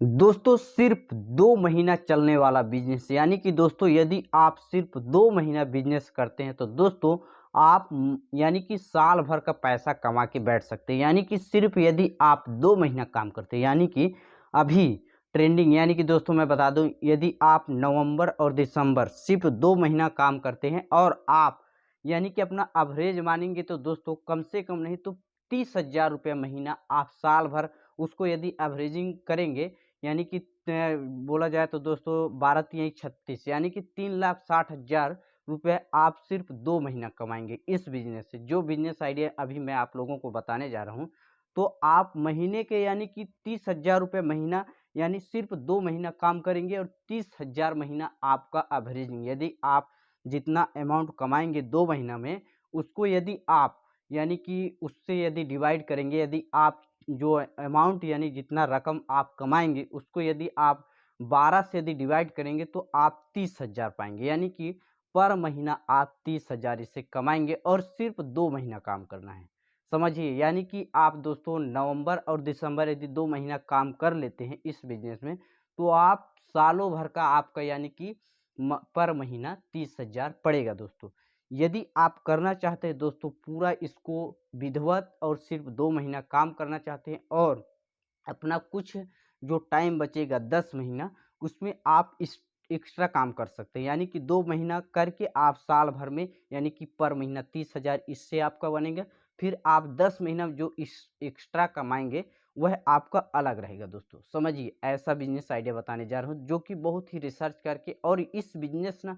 दोस्तों सिर्फ 2 महीना चलने वाला बिजनेस यानी कि दोस्तों यदि आप सिर्फ 2 महीना बिजनेस करते हैं तो दोस्तों आप यानी कि साल भर का पैसा कमा के बैठ सकते हैं। यानी कि सिर्फ यदि आप 2 महीना काम करते हैं यानी कि अभी ट्रेंडिंग यानी कि दोस्तों मैं बता दूं, यदि आप नवंबर और दिसंबर सिर्फ 2 महीना काम करते हैं और आप यानी कि अपना एवरेज मानेंगे तो दोस्तोम कम से कम नहीं तो 30,000 रुपये महीना आप साल भर उसको यदि एवरेजिंग करेंगे यानी कि बोला जाए तो दोस्तों 12 तियाई 36 यानी कि 3,60,000 रुपये आप सिर्फ 2 महीना कमाएंगे इस बिजनेस से। जो बिजनेस आइडिया अभी मैं आप लोगों को बताने जा रहा हूँ, तो आप महीने के यानी कि 30,000 रुपये महीना यानी सिर्फ 2 महीना काम करेंगे और 30,000 महीना आपका एवरेजिंग। यदि आप जितना अमाउंट कमाएंगे 2 महीना में, उसको यदि आप यानी कि उससे यदि डिवाइड करेंगे, यदि आप जो अमाउंट यानी जितना रकम आप कमाएंगे उसको यदि आप 12 से यदि डिवाइड करेंगे तो आप 30,000 पाएंगे। यानी कि पर महीना आप 30,000 इससे कमाएंगे और सिर्फ 2 महीना काम करना है, समझिए। यानी कि आप दोस्तों नवंबर और दिसंबर यदि 2 महीना काम कर लेते हैं इस बिजनेस में, तो आप सालों भर का आपका यानी कि पर महीना 30,000 पड़ेगा दोस्तों। यदि आप करना चाहते हैं दोस्तों पूरा इसको विधिवत और सिर्फ 2 महीना काम करना चाहते हैं और अपना कुछ जो टाइम बचेगा 10 महीना, उसमें आप इस एक्स्ट्रा काम कर सकते हैं। यानी कि 2 महीना करके आप साल भर में यानी कि पर महीना 30,000 इससे आपका बनेगा। फिर आप 10 महीना में जो इस एक्स्ट्रा कमाएंगे वह आपका अलग रहेगा दोस्तों, समझिए। ऐसा बिजनेस आइडिया बताने जा रहा हूँ जो कि बहुत ही रिसर्च करके, और इस बिजनेस ना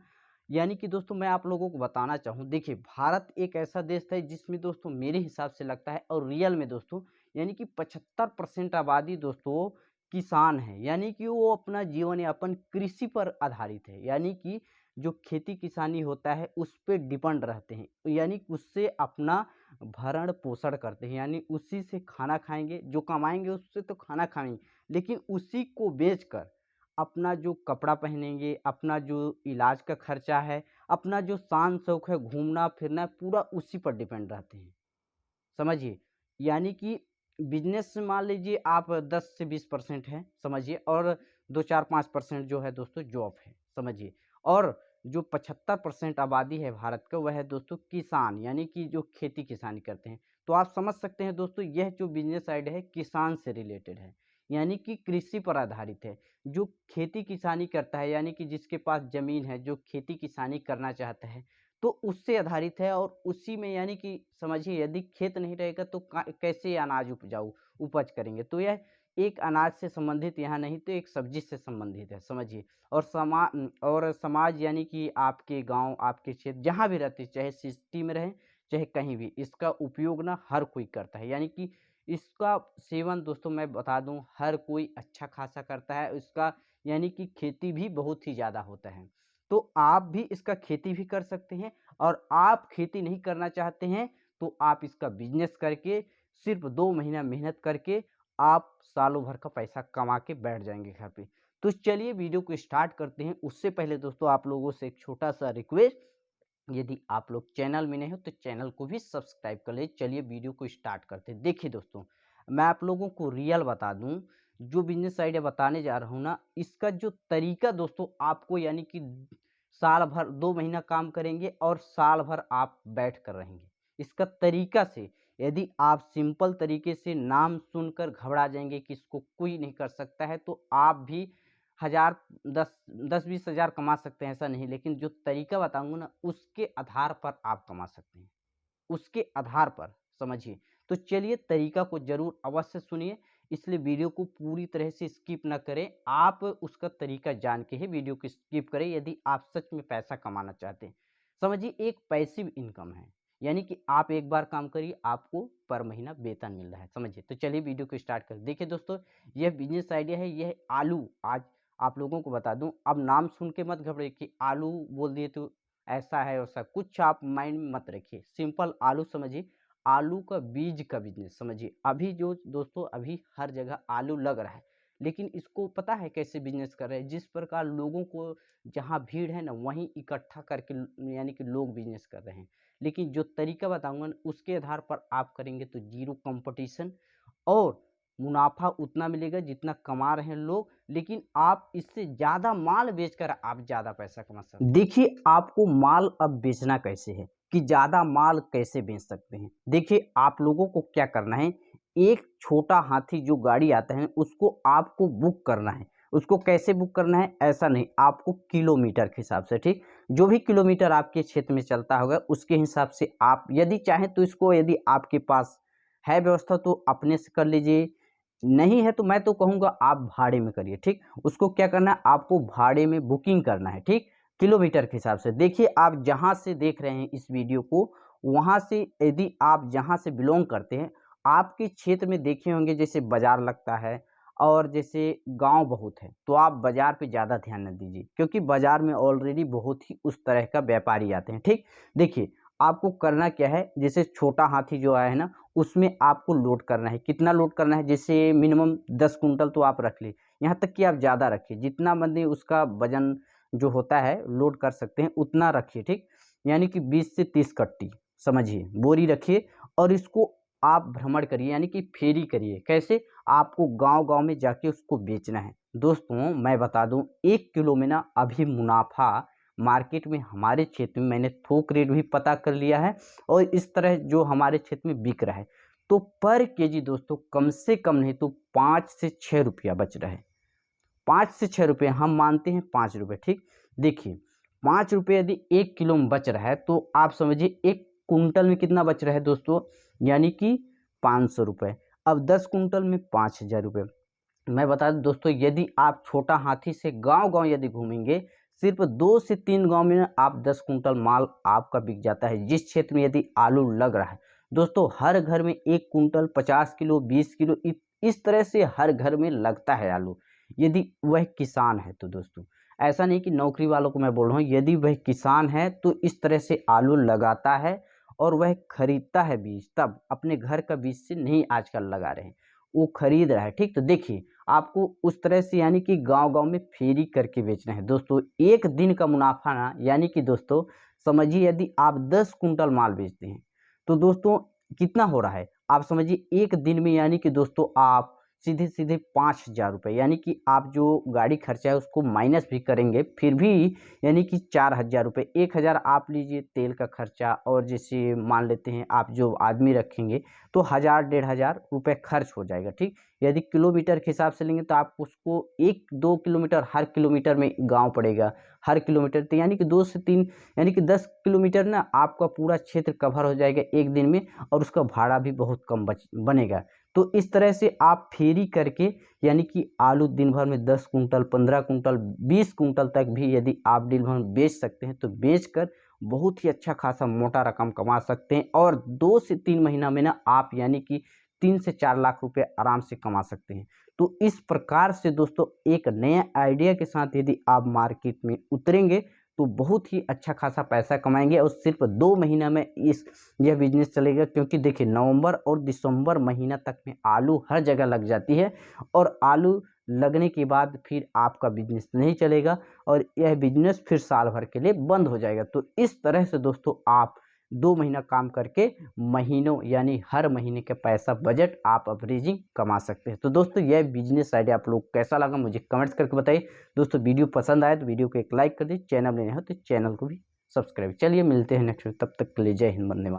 यानी कि दोस्तों मैं आप लोगों को बताना चाहूँ, देखिए भारत एक ऐसा देश है जिसमें दोस्तों मेरे हिसाब से लगता है और रियल में दोस्तों यानी कि 75% आबादी दोस्तों किसान है। यानी कि वो अपना जीवन यापन कृषि पर आधारित है। यानी कि जो खेती किसानी होता है उस पे डिपेंड रहते हैं, यानी उससे अपना भरण पोषण करते हैं। यानी उसी से खाना खाएंगे, जो कमाएंगे उससे तो खाना खाएंगे, लेकिन उसी को बेचकर अपना जो कपड़ा पहनेंगे, अपना जो इलाज का खर्चा है, अपना जो शान शौक है घूमना फिरना है, पूरा उसी पर डिपेंड रहते हैं, समझिए। यानी कि बिजनेस में मान लीजिए आप 10 से 20% है, समझिए, और 2-4-5% जो है दोस्तों जॉब है, समझिए। और जो 75% आबादी है भारत का वह है दोस्तों किसान, यानी कि जो खेती किसानी करते हैं। तो आप समझ सकते हैं दोस्तों यह जो बिजनेस आइडिया है किसान से रिलेटेड है, यानी कि कृषि पर आधारित है। जो खेती किसानी करता है यानी कि जिसके पास जमीन है, जो खेती किसानी करना चाहता है, तो उससे आधारित है। और उसी में यानी कि समझिए यदि खेत नहीं रहेगा तो कैसे अनाज उपज करेंगे। तो यह एक अनाज से संबंधित यहाँ नहीं तो एक सब्जी से संबंधित है, समझिए। और समाज यानी कि आपके गांव, आपके क्षेत्र जहाँ भी रहते, चाहे सिटी में रहें चाहे कहीं भी, इसका उपयोग ना हर कोई करता है। यानी कि इसका सेवन दोस्तों मैं बता दूं हर कोई अच्छा खासा करता है। इसका यानी कि खेती भी बहुत ही ज़्यादा होता है। तो आप भी इसका खेती भी कर सकते हैं, और आप खेती नहीं करना चाहते हैं तो आप इसका बिजनेस करके सिर्फ 2 महीना मेहनत करके आप सालों भर का पैसा कमा के बैठ जाएंगे घर पे। तो चलिए वीडियो को स्टार्ट करते हैं। उससे पहले दोस्तों आप लोगों से एक छोटा सा रिक्वेस्ट, यदि आप लोग चैनल में नए हो तो चैनल को भी सब्सक्राइब कर ले। चलिए वीडियो को स्टार्ट करते हैं। देखिए दोस्तों मैं आप लोगों को रियल बता दूं, जो बिजनेस आइडिया बताने जा रहा हूं ना, इसका जो तरीका दोस्तों आपको यानी कि साल भर 2 महीना काम करेंगे और साल भर आप बैठ कर रहेंगे। इसका तरीका से यदि आप सिंपल तरीके से नाम सुनकर घबरा जाएंगे कि इसको कोई नहीं कर सकता है, तो आप भी हजार 10-20 हज़ार कमा सकते हैं, ऐसा नहीं। लेकिन जो तरीका बताऊंगा ना उसके आधार पर आप कमा सकते हैं, उसके आधार पर, समझिए। तो चलिए तरीका को जरूर अवश्य सुनिए, इसलिए वीडियो को पूरी तरह से स्किप ना करें। आप उसका तरीका जान के ही वीडियो को स्किप करें यदि आप सच में पैसा कमाना चाहते हैं। समझिए एक पैसिव इनकम है, यानी कि आप एक बार काम करिए आपको पर महीना वेतन मिल रहा है, समझिए। तो चलिए वीडियो को स्टार्ट करें। देखिए दोस्तों यह बिजनेस आइडिया है, यह आलू। आज आप लोगों को बता दूं, अब नाम सुन के मत घबराइए कि आलू बोल दिए तो ऐसा है वैसा, कुछ आप माइंड में मत रखिए। सिंपल आलू समझिए, आलू का बीज का बिजनेस, समझिए। अभी जो दोस्तों अभी हर जगह आलू लग रहा है, लेकिन इसको पता है कैसे बिजनेस कर रहे हैं। जिस प्रकार लोगों को जहाँ भीड़ है ना वहीं इकट्ठा करके यानी कि लोग बिजनेस कर रहे हैं। लेकिन जो तरीका बताऊंगा ना उसके आधार पर आप करेंगे तो जीरो कंपटीशन और मुनाफा उतना मिलेगा जितना कमा रहे हैं लोग, लेकिन आप इससे ज़्यादा माल बेचकर आप ज़्यादा पैसा कमा सकते हैं। देखिए आपको माल अब बेचना कैसे है कि ज़्यादा माल कैसे बेच सकते हैं। देखिए आप लोगों को क्या करना है, एक छोटा हाथी जो गाड़ी आता है उसको आपको बुक करना है। उसको कैसे बुक करना है, ऐसा नहीं, आपको किलोमीटर के हिसाब से, ठीक, जो भी किलोमीटर आपके क्षेत्र में चलता होगा उसके हिसाब से आप यदि चाहें तो इसको, यदि आपके पास है व्यवस्था तो अपने से कर लीजिए, नहीं है तो मैं तो कहूँगा आप भाड़े में करिए, ठीक। उसको क्या करना है, आपको भाड़े में बुकिंग करना है, ठीक, किलोमीटर के हिसाब से। देखिए आप जहाँ से देख रहे हैं इस वीडियो को, वहाँ से यदि आप जहाँ से बिलोंग करते हैं, आपके क्षेत्र में देखे होंगे जैसे बाजार लगता है और जैसे गांव बहुत है, तो आप बाजार पे ज़्यादा ध्यान न दीजिए, क्योंकि बाजार में ऑलरेडी बहुत ही उस तरह का व्यापारी आते हैं, ठीक। देखिए आपको करना क्या है, जैसे छोटा हाथी जो आया है ना, उसमें आपको लोड करना है। कितना लोड करना है, जैसे मिनिमम 10 कुंटल तो आप रख ली, यहाँ तक कि आप ज़्यादा रखिए, जितना बंदे उसका वजन जो होता है लोड कर सकते हैं उतना रखिए, ठीक। यानी कि 20 से 30 कट्टी समझिए बोरी रखिए, और इसको आप भ्रमण करिए, यानी कि फेरी करिए। कैसे, आपको गांव-गांव में जाके उसको बेचना है। दोस्तों मैं बता दूं, 1 किलो में ना अभी मुनाफा मार्केट में हमारे क्षेत्र में, मैंने थोक रेट भी पता कर लिया है और इस तरह जो हमारे क्षेत्र में बिक रहा है, तो पर केजी दोस्तों कम से कम नहीं तो 5 से 6 रुपया बच रहा है। 5 से 6 रुपये, हम मानते हैं 5 रुपये, ठीक। देखिए 5 रुपये यदि 1 किलो में बच रहा है तो आप समझिए 1 कुंटल में कितना बच रहा है दोस्तों, यानी कि 500 रुपये। अब 10 कुंटल में 5000 रुपये। मैं बता दूं दोस्तों, यदि आप छोटा हाथी से गांव-गांव यदि घूमेंगे, सिर्फ 2 से 3 गांव में ना आप 10 कुंटल माल आपका बिक जाता है। जिस क्षेत्र में यदि आलू लग रहा है दोस्तों, हर घर में 1 कुंटल 50 किलो 20 किलो इस तरह से हर घर में लगता है आलू, यदि वह किसान है तो दोस्तों। ऐसा नहीं कि नौकरी वालों को मैं बोल रहा हूँ, यदि वह किसान है तो इस तरह से आलू लगाता है और वह खरीदता है बीज, तब अपने घर का बीज से नहीं आजकल लगा रहे हैं, वो खरीद रहा है, ठीक। तो देखिए आपको उस तरह से यानी कि गांव-गांव में फेरी करके बेचना है दोस्तों। एक दिन का मुनाफा ना, यानी कि दोस्तों समझिए यदि आप 10 कुंटल माल बेचते हैं तो दोस्तों कितना हो रहा है, आप समझिए एक दिन में, यानी कि दोस्तों आप सीधे-सीधे 5000 रुपये, यानी कि आप जो गाड़ी खर्चा है उसको माइनस भी करेंगे फिर भी, यानी कि 4000 रुपये, 1000 आप लीजिए तेल का खर्चा, और जैसे मान लेते हैं आप जो आदमी रखेंगे तो 1000 डेढ़ हज़ार रुपये खर्च हो जाएगा, ठीक। यदि किलोमीटर के हिसाब से लेंगे तो आप उसको 1-2 किलोमीटर हर किलोमीटर में गाँव पड़ेगा, हर किलोमीटर तो यानी कि 2 से 3, यानी कि 10 किलोमीटर ना आपका पूरा क्षेत्र कवर हो जाएगा एक दिन में, और उसका भाड़ा भी बहुत कम बनेगा। तो इस तरह से आप फेरी करके, यानी कि आलू दिन भर में 10 कुंटल 15 कुंटल 20 कुंटल तक भी यदि आप दिन भर में बेच सकते हैं तो बेचकर बहुत ही अच्छा खासा मोटा रकम कमा सकते हैं, और 2 से 3 महीना में ना आप यानी कि 3 से 4 लाख रुपए आराम से कमा सकते हैं। तो इस प्रकार से दोस्तों एक नया आइडिया के साथ यदि आप मार्केट में उतरेंगे तो बहुत ही अच्छा खासा पैसा कमाएंगे, और सिर्फ 2 महीना में यह बिजनेस चलेगा। क्योंकि देखिए नवंबर और दिसंबर महीना तक में आलू हर जगह लग जाती है, और आलू लगने के बाद फिर आपका बिजनेस नहीं चलेगा, और यह बिजनेस फिर साल भर के लिए बंद हो जाएगा। तो इस तरह से दोस्तों आप 2 महीना काम करके महीनों, यानी हर महीने का पैसा बजट आप एवरेजिंग कमा सकते हैं। तो दोस्तों यह बिजनेस आइडिया आप लोग कैसा लगा मुझे कमेंट्स करके बताइए। दोस्तों वीडियो पसंद आए तो वीडियो को एक लाइक कर दीजिए, चैनल में नए हो तो चैनल को भी सब्सक्राइब। चलिए मिलते हैं नेक्स्ट, तब तक के लिए जय हिंद, वंदे मातरम।